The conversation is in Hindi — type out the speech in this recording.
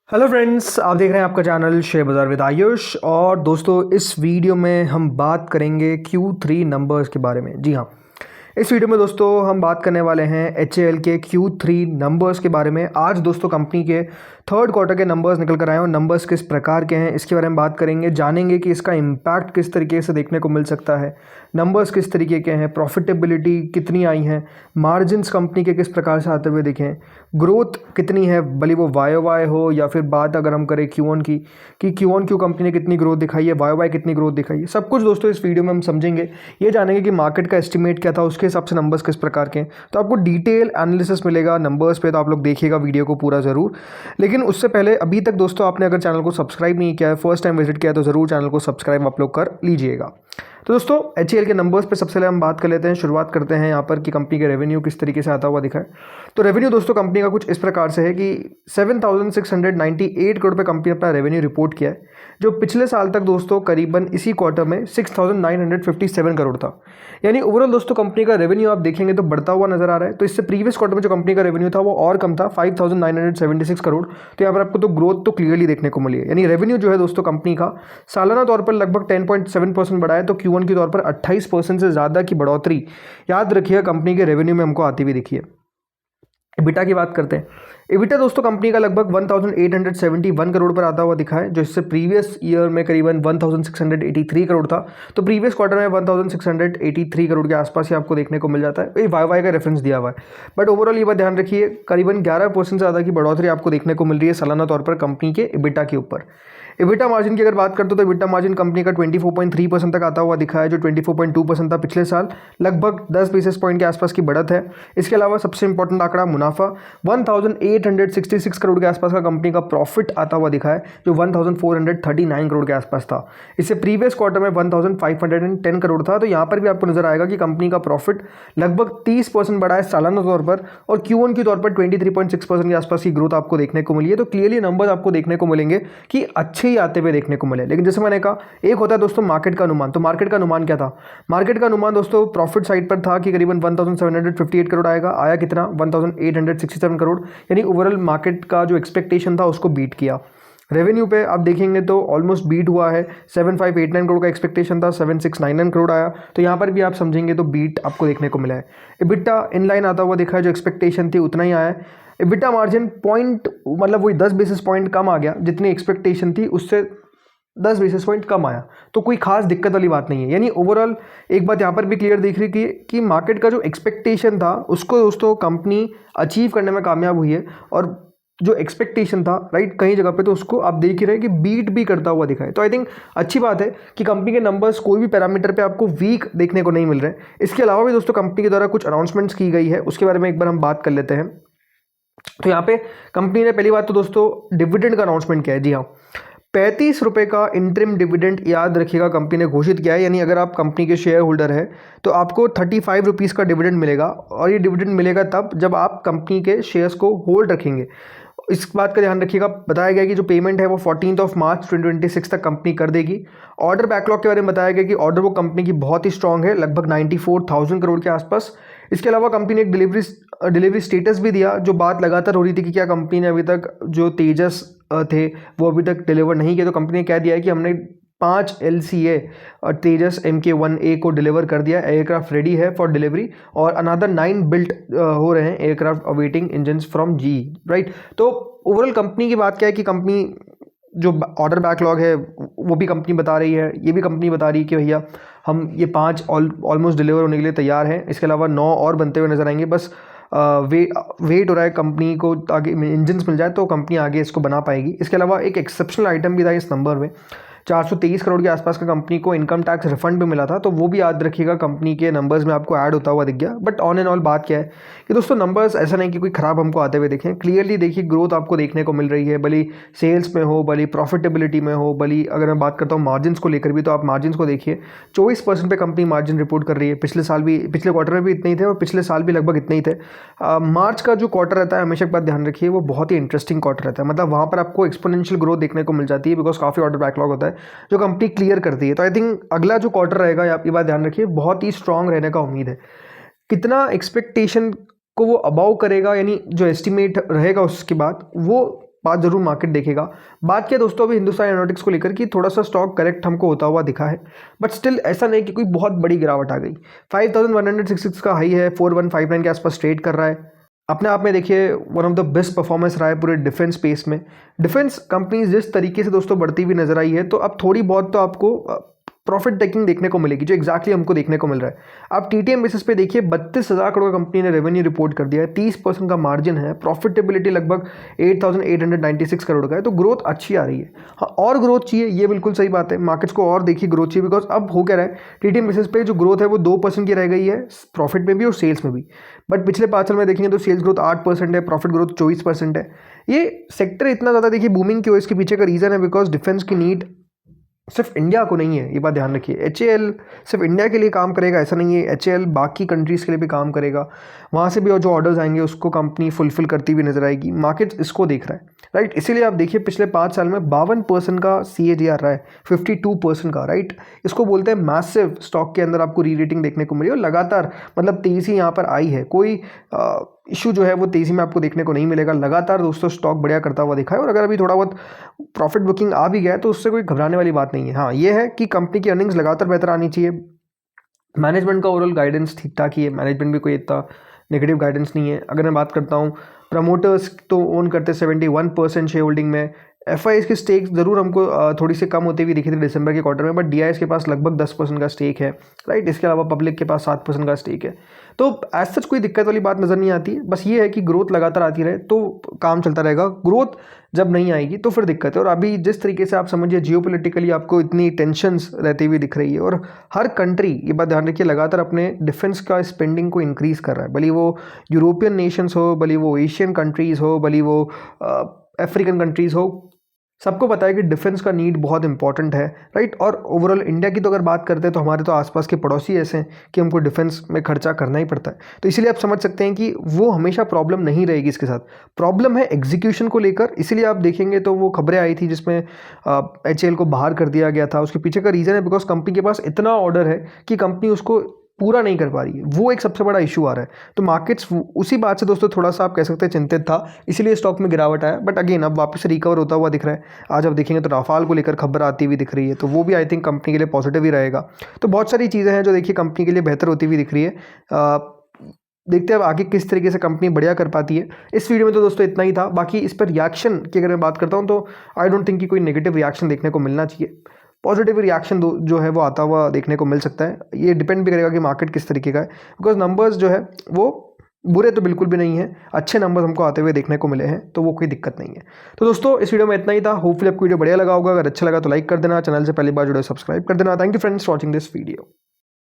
हेलो फ्रेंड्स, आप देख रहे हैं आपका चैनल शेयर बाज़ार विद आयुष। और दोस्तों, इस वीडियो में हम बात करेंगे Q3 नंबर्स के बारे में। जी हाँ, इस वीडियो में दोस्तों हम बात करने वाले हैं HAL के Q3 नंबर्स के बारे में। आज दोस्तों कंपनी के थर्ड क्वार्टर के नंबर्स निकल कर आए और नंबर्स किस प्रकार के हैं इसके बारे में बात करेंगे, जानेंगे कि इसका इम्पैक्ट किस तरीके से देखने को मिल सकता है, नंबर्स किस तरीके के हैं, प्रॉफिटेबिलिटी कितनी आई हैं, मार्जिन्स कंपनी के किस प्रकार से आते हुए दिखें, ग्रोथ कितनी है, भले वो YoY हो या फिर बात अगर हम करें Q1 की कि Q1 कंपनी ने कितनी ग्रोथ दिखाई है, YoY कितनी ग्रोथ दिखाई है, सब कुछ दोस्तों इस वीडियो में हम समझेंगे। ये जानेंगे कि मार्केट का एस्टिमेट क्या था, उसके हिसाब से नंबर्स किस प्रकार के हैं। तो आपको डिटेल एनालिसिस मिलेगा नंबर्स पे, तो आप लोग देखिएगा वीडियो को पूरा ज़रूर। लेकिन उससे पहले अभी तक दोस्तों आपने अगर चैनल को सब्सक्राइब नहीं किया है, फर्स्ट टाइम विजिट किया है, तो ज़रूर चैनल को सब्सक्राइब आप लोग कर लीजिएगा। तो दोस्तों HAL के नंबर्स पे सबसे पहले हम बात कर लेते हैं, शुरुआत करते हैं यहाँ पर कि कंपनी के रेवेन्यू किस तरीके से आता हुआ दिखा है। तो रेवेन्यू दोस्तों कंपनी का कुछ इस प्रकार से है कि 7,698 करोड़ पे कंपनी अपना रेवेन्यू रिपोर्ट किया है, जो पिछले साल तक दोस्तों करीबन इसी क्वार्टर में 6,957 करोड़ था। यानी ओवरऑल दोस्तों कंपनी का रेवेन्यू आप देखेंगे तो बढ़ता हुआ नजर आ रहा है। तो इससे प्रीवियस क्वार्टर में जो कंपनी का रेवेन्यू था वो और कम था, 5,976 करोड़। तो यहाँ पर आपको तो ग्रोथ तो क्लियरली देखने को मिली है। यानी रेवेन्यू जो है दोस्तों कंपनी का सालाना तौर पर लगभग 10.7% बढ़ा है, तो Q1 के तौर पर 28% से ज़्यादा की बढ़ोतरी याद रखिएगा कंपनी के रेवेन्यू में हमको आती हुई दिखी है। EBITDA की बात करते हैं। EBITDA दोस्तों कंपनी का लगभग 1,871 करोड़ पर आता हुआ दिखा है, जो इससे प्रीवियस ईयर में करीबन 1,683 करोड़ था। तो प्रीवियस क्वार्टर में 1,683 करोड़ के आसपास ही आपको देखने को मिल जाता है। ये YoY का रेफरेंस दिया हुआ है, बट ओवरऑल ये बात ध्यान रखिए करीबन 11% से ज़्यादा की बढ़ोतरी आपको देखने को मिल रही है सालाना तौर पर कंपनी के EBITDA के ऊपर। EBITDA मार्जिन की अगर बात करते हो तो EBITDA मार्जिन कंपनी का 24.3% तक आता हुआ दिखा है, जो 24.2% था पिछले साल। लगभग 10 बेसिस पॉइंट के आसपास की बढ़त है। इसके अलावा सबसे इंपॉर्टेंट आंकड़ा मुनाफा, 1,866 करोड़ के आसपास का कंपनी का प्रॉफिट आता हुआ दिखा है, जो 1,439 करोड़ के आसपास था। इससे प्रीवियस क्वार्टर में 1,510 करोड़ था। तो यहाँ पर भी आपको नजर आएगा कि कंपनी का प्रॉफिट लगभग 30% बढ़ा है सालाना तौर पर, और Q1 के तौर पर 23.6% के आसपास की ग्रोथ आपको देखने को मिली है। तो क्लियरली नंबर आपको देखने को मिलेंगे कि अच्छे ही आते हुए देखने को मिले। लेकिन जैसे मैंने कहा, एक होता है दोस्तों मार्केट का अनुमान। तो मार्केट का अनुमान क्या था? मार्केट का अनुमान दोस्तों प्रॉफिट साइड पर था कि करीबन 1,758 करोड़ आएगा। आया कितना? 1,867 करोड़। यानी ओवरऑल मार्केट का जो एक्सपेक्टेशन था उसको बीट किया। रेवेन्यू पे आप देखेंगे तो ऑलमोस्ट बीट हुआ है। 7,589 करोड़ का एक्सपेक्टेशन था, 7,699 करोड़ आया। तो यहाँ पर भी आप समझेंगे तो बीट आपको देखने को मिला है। EBITDA इनलाइन आता हुआ दिखा है, जो एक्सपेक्टेशन थी उतना ही आया है। EBITDA मार्जिन पॉइंट मतलब वही 10 बेसिस पॉइंट कम आ गया, जितनी एक्सपेक्टेशन थी उससे 10 बेसिस पॉइंट कम आया। तो कोई खास दिक्कत वाली बात नहीं है। यानी ओवरऑल एक बात यहाँ पर भी क्लियर दिख रही कि मार्केट का जो एक्सपेक्टेशन था उसको दोस्तों कंपनी अचीव करने में कामयाब हुई है, और जो एक्सपेक्टेशन था राइट कहीं जगह पे तो उसको आप देख ही रहे हैं कि बीट भी करता हुआ दिखा है। तो आई थिंक अच्छी बात है कि कंपनी के नंबर्स कोई भी पैरामीटर पे आपको वीक देखने को नहीं मिल रहे। इसके अलावा भी दोस्तों कंपनी के द्वारा कुछ अनाउंसमेंट्स की गई है, उसके बारे में एक बार हम बात कर लेते हैं। तो यहाँ पे कंपनी ने पहली बात तो दोस्तों डिविडेंड का अनाउंसमेंट किया है। जी हाँ, 35 रुपये का इंटरिम डिविडेंड याद रखिएगा कंपनी ने घोषित किया है। यानी अगर आप कंपनी के शेयर होल्डर है तो आपको 35 रुपीज़ का डिविडेंड मिलेगा, और ये डिविडेंड मिलेगा तब जब आप कंपनी के शेयर्स को होल्ड रखेंगे। इस बात का ध्यान रखिएगा। बताया गया कि जो पेमेंट है वो 14 मार्च 2026 तक कंपनी कर देगी। ऑर्डर बैकलॉग के बारे में बताया गया कि ऑर्डर बुक कंपनी की बहुत ही स्ट्रांग है, लगभग 94,000 करोड़ के आसपास। इसके अलावा कंपनी ने एक डिलीवरी स्टेटस भी दिया। जो बात लगातार हो रही थी कि क्या कंपनी ने अभी तक जो तेजस थे वो अभी तक डिलीवर नहीं किए, तो कंपनी ने कह दिया है कि हमने 5 LCA और तेजस MK1A को डिलीवर कर दिया। एयरक्राफ्ट रेडी है फॉर डिलीवरी, और अनदर 9 बिल्ट हो रहे हैं aircraft awaiting engines from GE, right. तो ओवरऑल कंपनी की बात क्या है कि कंपनी जो ऑर्डर बैकलॉग है वो भी कंपनी बता रही है, ये भी कंपनी बता रही है कि भैया हम ये 5 ऑलमोस्ट डिलीवर होने के लिए तैयार हैं। इसके अलावा 9 और बनते हुए नजर आएंगे। बस वेट हो रहा है कंपनी को, आगे इंजन्स मिल जाए तो कंपनी आगे इसको बना पाएगी। इसके अलावा एक एक्सेप्शनल आइटम भी था इस नंबर में, 423 करोड़ के आसपास का कंपनी को इनकम टैक्स रिफंड भी मिला था। तो वो भी याद रखिएगा कंपनी के नंबर्स में आपको ऐड होता हुआ दिख गया। बट ऑन एंड ऑल बात क्या है कि दोस्तों नंबर्स ऐसा नहीं कि कोई खराब हमको आते हुए देखें। क्लियरली देखिए ग्रोथ आपको देखने को मिल रही है, भले सेल्स में हो, भले प्रॉफिटेबिलिटी में हो, भले अगर मैं बात करता हूँ मार्जिन्स को लेकर भी, तो आप मार्जिन्स को देखिए 24% पे कंपनी मार्जिन रिपोर्ट कर रही है। पिछले साल भी, पिछले क्वार्टर में भी इतने ही थे, और पिछले साल भी लगभग इतने ही थे। मार्च का जो क्वार्टर रहता है, हमेशा एक बात ध्यान रखिए, वो बहुत ही इंटरेस्टिंग क्वार्टर रहता है। मतलब वहाँ पर आपको एक्सपोनेंशियल ग्रोथ देखने को मिल जाती है, बिकॉज काफ़ी ऑर्डर बैकलॉग होता है जो कंपनी क्लियर करती है। तो आई थिंक अगला जो क्वार्टर रहेगा, आप ये बात ध्यान रखिए, बहुत ही स्ट्रांग रहने का उम्मीद है। कितना एक्सपेक्टेशन को वो अबाउ करेगा, यानी जो एस्टिमेट रहेगा उसके बाद वो बाद जरूर मार्केट देखेगा। बात किया दोस्तों अभी हिंदुस्तान एरोनॉटिक्स को लेकर कि थोड़ा सा स्टॉक करेक्ट हमको होता हुआ दिखा है, बट स्टिल ऐसा नहीं कि कोई बहुत बड़ी गिरावट आ गई। 5166 का हाई है, 4159 के आसपास ट्रेड कर रहा है। अपने आप में देखिए one of the best performance रहा है पूरे डिफेंस स्पेस में। डिफेंस कंपनीज जिस तरीके से दोस्तों बढ़ती हुई नजर आई है, तो अब थोड़ी बहुत तो आपको प्रॉफिट टेकिंग देखने को मिलेगी, जो एक्जैक्टली हमको देखने को मिल रहा है। आप टीटीएम बेसिस पे देखिए 32,000 करोड़ का कंपनी ने रेवेन्यू रिपोर्ट कर दिया है, 30% का मार्जिन है, प्रॉफिटेबिलिटी लगभग 8,896 करोड़ का है, तो ग्रोथ अच्छी आ रही है। हाँ, और ग्रोथ चाहिए, ये बिल्कुल सही बात है, मार्केट्स को और देखिए ग्रोथ चाहिए, बिकॉज अब हो क्या रहा है, टीटीएम बेसिस पे जो ग्रोथ है वो 2% की रह गई है, प्रॉफिट में भी और सेल्स में भी। बट पिछले 5 साल में देखेंगे तो सेल्स ग्रोथ 8% है, प्रॉफिट ग्रोथ 24% है। ये सेक्टर इतना ज़्यादा देखिए बूमिंग क्यों है, इसके पीछे का रीज़न है बिकॉज डिफेंस की नीड सिर्फ इंडिया को नहीं है, ये बात ध्यान रखिए। HAL सिर्फ इंडिया के लिए काम करेगा ऐसा नहीं है, HAL बाकी कंट्रीज़ के लिए भी काम करेगा, वहाँ से भी जो ऑर्डर्स आएंगे उसको कंपनी फुलफिल करती हुई नजर आएगी। मार्केट इसको देख रहा है, राइट। इसीलिए आप देखिए पिछले 5 साल में 52% का CAGR रहा है, 52% का, राइट। इसको बोलते हैं मैसिव। स्टॉक के अंदर आपको री रेटिंग देखने को मिली और लगातार मतलब तेजी यहाँ पर आई है, कोई इशू जो है वो तेजी में आपको देखने को नहीं मिलेगा। लगातार दोस्तों स्टॉक बढ़िया करता हुआ दिखा है, और अगर अभी थोड़ा बहुत प्रॉफिट बुकिंग आ भी गया है तो उससे कोई घबराने वाली बात नहीं है। हाँ, ये है कि कंपनी की अर्निंग्स लगातार बेहतर आनी चाहिए। मैनेजमेंट का ओवरऑल गाइडेंस ठीक ठाक ही है, मैनेजमेंट भी कोई इतना नेगेटिव गाइडेंस नहीं है। अगर मैं बात करता हूँ, प्रमोटर्स तो ओन करते 71% शेयर होल्डिंग में। FIs की स्टेक ज़रूर हमको थोड़ी सी कम होती हुई दिखी थी दिसंबर के क्वार्टर में, बट DIs के पास लगभग 10% का स्टेक है, राइट। इसके अलावा पब्लिक के पास 7% का स्टेक है, तो एज सच कोई दिक्कत वाली बात नज़र नहीं आती। बस ये है कि ग्रोथ लगातार आती रहे तो काम चलता रहेगा, ग्रोथ जब नहीं आएगी तो फिर दिक्कत है। और अभी जिस तरीके से आप समझिए जियोपॉलिटिकली आपको इतनी टेंशन्स रहती हुई दिख रही है, और हर कंट्री, ये बात ध्यान रखिए, लगातार अपने डिफेंस का स्पेंडिंग को इंक्रीज़ कर रहा है, भले वो यूरोपियन नेशंस हो, भले वो एशियन कंट्रीज़ हो, भले वो अफ्रीकन कंट्रीज़ हो, सबको पता है कि डिफेंस का नीड बहुत इंपॉर्टेंट है, राइट। और ओवरऑल इंडिया की तो अगर बात करते हैं तो हमारे तो आसपास के पड़ोसी ऐसे हैं कि हमको डिफेंस में खर्चा करना ही पड़ता है, तो इसीलिए आप समझ सकते हैं कि वो हमेशा प्रॉब्लम नहीं रहेगी। इसके साथ प्रॉब्लम है एग्जीक्यूशन को लेकर, इसीलिए आप देखेंगे तो वो खबरें आई थी जिसमें HAL को बाहर कर दिया गया था। उसके पीछे का रीज़न है बिकॉज कंपनी के पास इतना ऑर्डर है कि कंपनी उसको पूरा नहीं कर पा रही है, वो एक सबसे बड़ा इशू आ रहा है। तो मार्केट्स उसी बात से दोस्तों थोड़ा सा आप कह सकते हैं चिंतित था, इसीलिए स्टॉक में गिरावट आया, बट अगेन अब वापस रिकवर होता हुआ दिख रहा है। आज आप देखेंगे तो राफाल को लेकर खबर आती हुई दिख रही है, तो वो भी आई थिंक कंपनी के लिए पॉजिटिव ही रहेगा। तो बहुत सारी चीज़ें हैं जो देखिए कंपनी के लिए बेहतर होती हुई दिख रही है। देखते हैं अब आगे किस तरीके से कंपनी बढ़िया कर पाती है। इस वीडियो में तो दोस्तों इतना ही था। बाकी इस पर रिएक्शन की अगर मैं बात करता हूँ तो आई डोंट थिंक कि कोई नेगेटिव रिएक्शन देखने को मिलना चाहिए। पॉजिटिव रिएक्शन जो है वो आता हुआ देखने को मिल सकता है। ये डिपेंड भी करेगा कि मार्केट किस तरीके का है, बिकॉज नंबर्स जो है वो बुरे तो बिल्कुल भी नहीं है, अच्छे नंबर्स हमको आते हुए देखने को मिले हैं, तो वो कोई दिक्कत नहीं है। तो दोस्तों इस वीडियो में इतना ही था। होपफुली आपको वीडियो बढ़िया लगा होगा। अगर अच्छा लगा तो लाइक कर देना, चैनल से पहली बार जुड़े सब्सक्राइब कर देना। Thank you friends for watching this video.